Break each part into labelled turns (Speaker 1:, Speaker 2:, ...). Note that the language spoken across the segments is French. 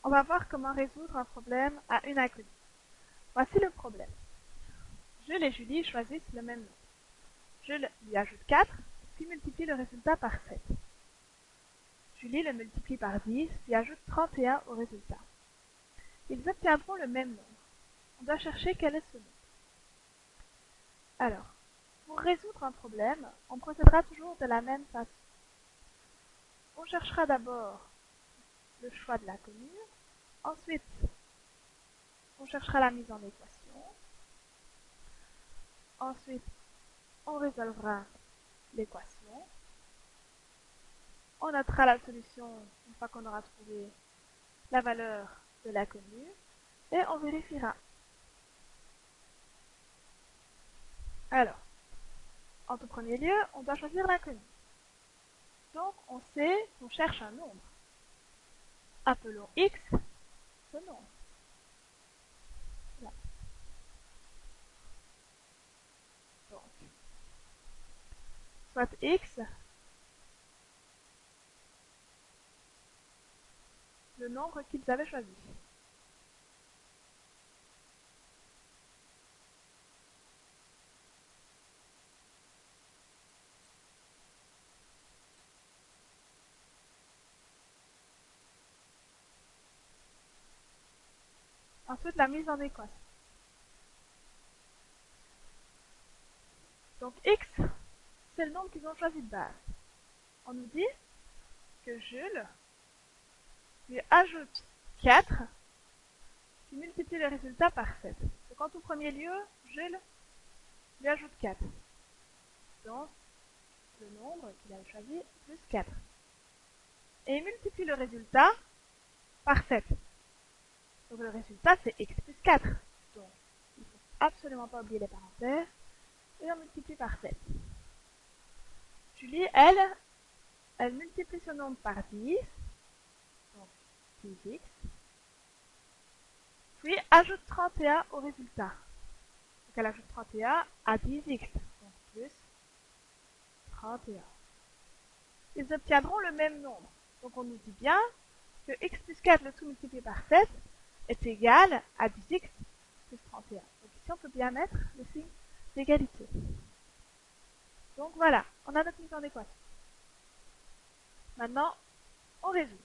Speaker 1: On va voir comment résoudre un problème à une inconnue. Voici le problème. Jules et Julie choisissent le même nom. Jules lui ajoute 4, puis multiplie le résultat par 7. Julie le multiplie par 10, puis ajoute 31 au résultat. Ils obtiendront le même nombre. On doit chercher quel est ce nombre. Alors, pour résoudre un problème, on procédera toujours de la même façon. On cherchera d'abord le choix de l'inconnu, ensuite on cherchera la mise en équation, ensuite on résolvera l'équation, on notera la solution une fois qu'on aura trouvé la valeur de l'inconnu et on vérifiera. Alors, en tout premier lieu, on doit choisir l'inconnu. Donc on sait qu'on cherche un nombre. Appelons x ce nombre. Là. Donc, soit x, le nombre qu'ils avaient choisi. Ensuite, la mise en équation. Donc x, c'est le nombre qu'ils ont choisi de base. On nous dit que Jules lui ajoute 4, puis multiplie le résultat par 7. Donc en tout premier lieu, Jules lui ajoute 4. Donc, le nombre qu'il a choisi, plus 4. Et il multiplie le résultat par 7. Donc le résultat, c'est x plus 4. Donc, il ne faut absolument pas oublier les parenthèses. Et on multiplie par 7. Julie, elle multiplie ce nombre par 10. Donc, 10x. Puis, ajoute 31 au résultat. Donc, elle ajoute 31 à 10x. Donc, plus 31. Ils obtiendront le même nombre. Donc, on nous dit bien que x plus 4, le tout multiplié par 7, est égal à 10x plus 31. Donc, ici, on peut bien mettre le signe d'égalité. Donc, voilà, on a notre mise en équation. Maintenant, on résout.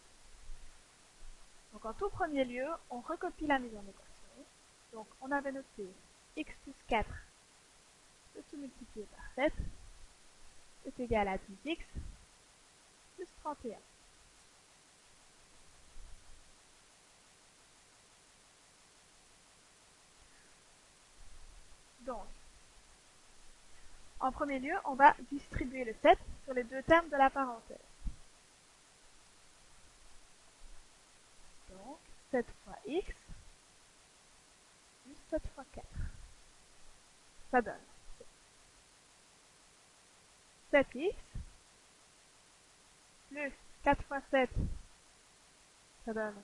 Speaker 1: Donc, en tout premier lieu, on recopie la mise en équation. Donc, on avait noté x plus 4, le tout multiplié par 7, est égal à 10x plus 31. Donc, en premier lieu, on va distribuer le 7 sur les deux termes de la parenthèse. Donc, 7 fois x plus 7 fois 4. Ça donne 7x plus 4 fois 7, ça donne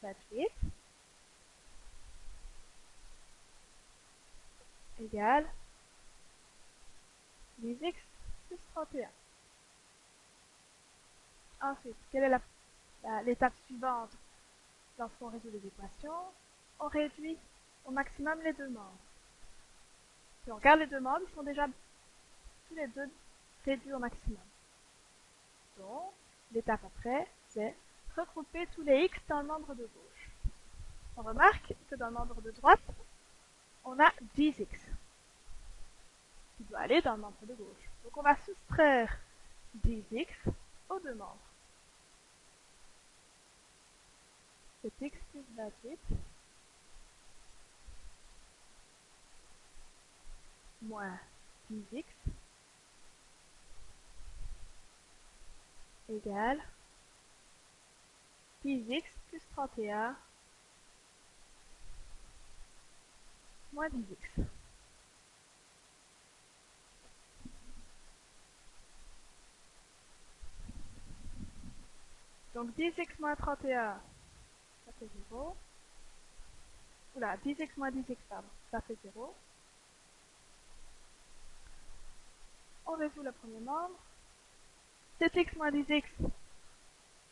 Speaker 1: 28, égale 10x plus 31. Ensuite, quelle est l'étape suivante lorsqu'on résout les équations? On réduit au maximum les deux membres. Si on regarde les deux membres, ils sont déjà tous les deux réduits au maximum. Donc, l'étape après, c'est regrouper tous les x dans le membre de gauche. On remarque que dans le membre de droite, on a 10x qui doit aller dans le membre de gauche. Donc, on va soustraire 10x aux deux membres. C'est x plus 28 moins 10x égale 10x plus 31 moins 10x. Donc 10x moins 31, ça fait 0. Oula, 10x moins 10x, pardon, ça fait 0. On résout le premier membre. 7x moins 10x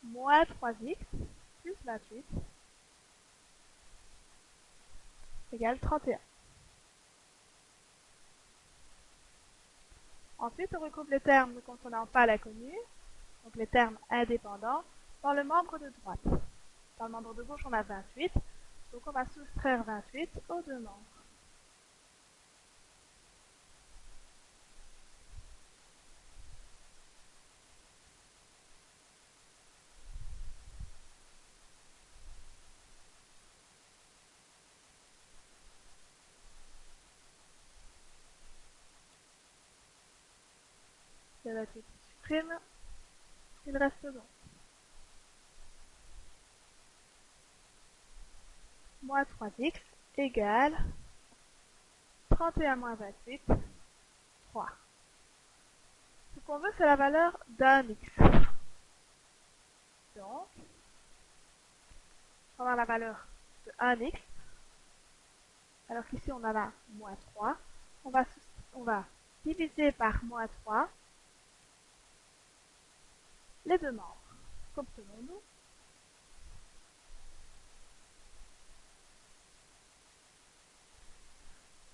Speaker 1: moins 3x plus 28 égale 31. Ensuite, on regroupe les termes ne contenant pas l'inconnu, donc les termes indépendants, dans le membre de droite. Dans le membre de gauche, on a 28, donc on va soustraire 28 aux deux membres. Le 28 supprime, il reste donc moins 3x égale 31 moins 28, 3. Ce qu'on veut, c'est la valeur d'un x. Donc, on va avoir la valeur de 1x, alors qu'ici on a la moins 3. On va diviser par moins 3 les deux membres. Qu'obtenons-nous?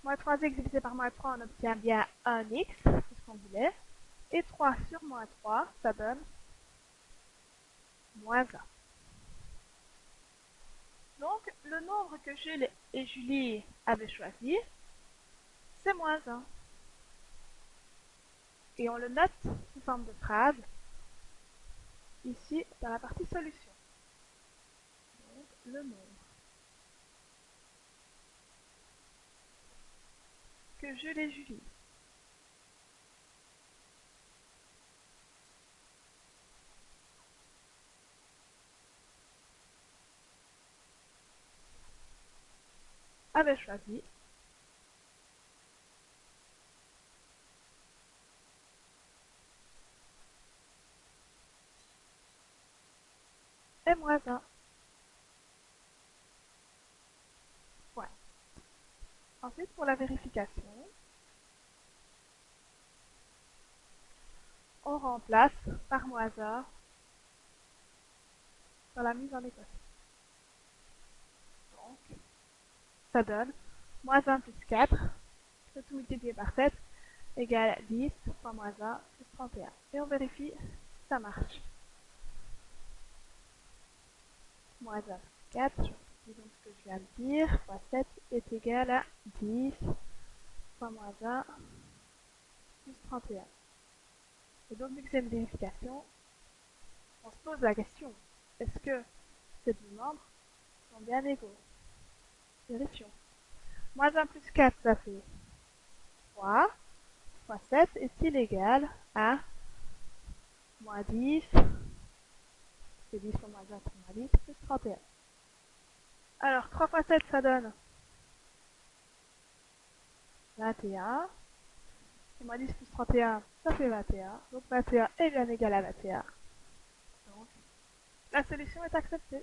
Speaker 1: Moins 3x divisé par moins 3, on obtient bien 1x, c'est ce qu'on voulait. Et 3 sur moins 3, ça donne moins 1. Donc, le nombre que Jules et Julie avaient choisi, c'est moins 1. Et on le note sous forme de phrase, ici, dans la partie solution. Donc, le nombre que Jules et Julie avaient choisi est moins 1. Point. Ensuite, pour la vérification, on remplace par moins 1 dans la mise en équation. Donc, ça donne moins 1 plus 4, que tout multiplié par 7, égale 10 fois moins 1 plus 31. Et on vérifie si ça marche. Moins 1 plus 4, je dis donc ce que je viens de dire, fois 7 est égal à 10 fois moins 1 plus 31. Et donc, vu que c'est une vérification, on se pose la question, est-ce que ces deux membres sont bien égaux? Vérifions. Moins 1 plus 4, ça fait 3, fois 7 est-il égal à moins 10, c'est 10 fois moins 1, c'est moins 10, plus 31. Alors, 3 fois 7, ça donne 21. Et moins 10 plus 31, ça fait 21. Donc 21 est bien égal à 21. Donc, la solution est acceptée.